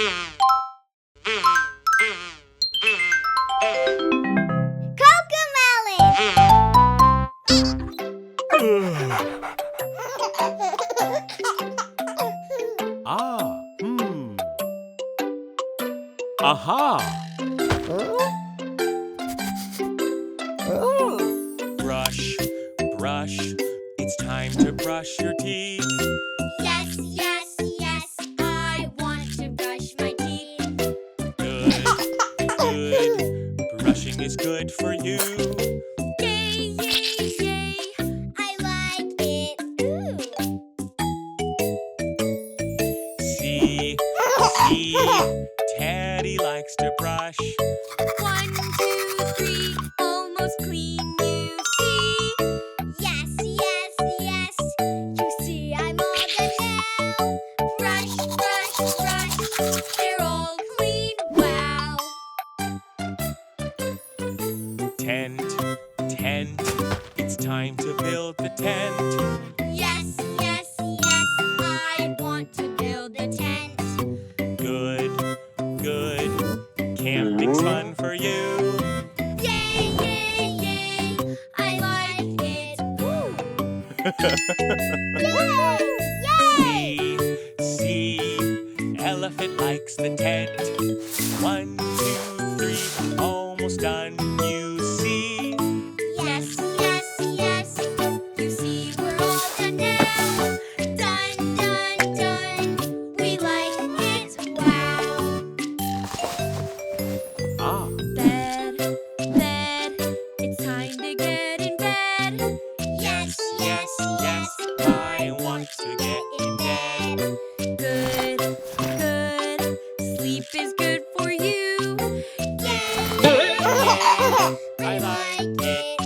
Ah, Aha! Brush, brush, it's time to brush your teeth. Yes, yes, yes, I want to brush my teeth. Good, good, brushing is good for you. Yay, yay, yay, I like it. See, see, Teddy likes to brush. 1, 2, 3, almost clean, you see. Yes, yes, yes, you see I'm all done now. Brush, brush, brush, they're all clean, wow. Tent, tent, it's time to build the tent. Yes, yes, yes, I want to build a tent. Good, good, camping's fun for you. Yay, yay, yay, I like it. Woo. Yay, yay. See, elephant likes the tent. 1, 2, 3, almost done, you see. Yes, yes, yes, you see we're all done now. Done, done, done, we like it, wow. Ah, Bed, bed, it's time to get in bed. Yes, yes, yes, I want to get in bed. Good, good, sleep is good for you. Yay, yay, yay, I like it.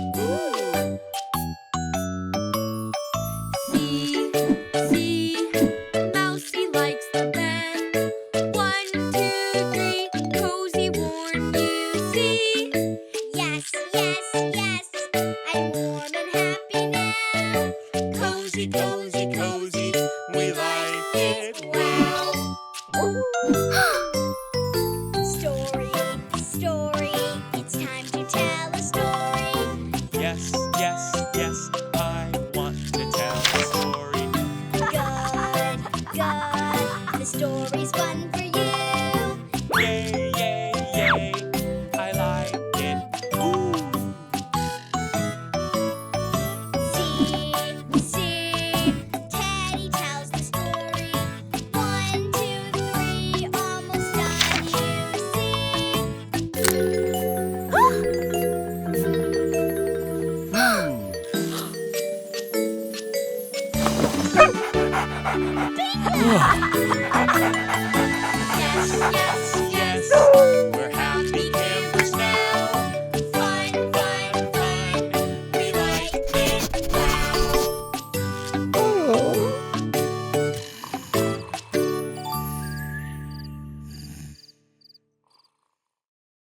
See, Mousy likes the bed. 1, 2, 3, cozy, warm, you see. Yes, yes, yes, I'm warm and happy now. Cozy, cozy, cozy, we like it, wow. Story, story, it's time to tell a story. yes, yes, yes, I want to tell a story. Good, good, the story's fun for you. Yay, yay, yay, I like it. Ooh. See, Teddy tells the story. 1, 2, 3, almost done, you see. Bingo!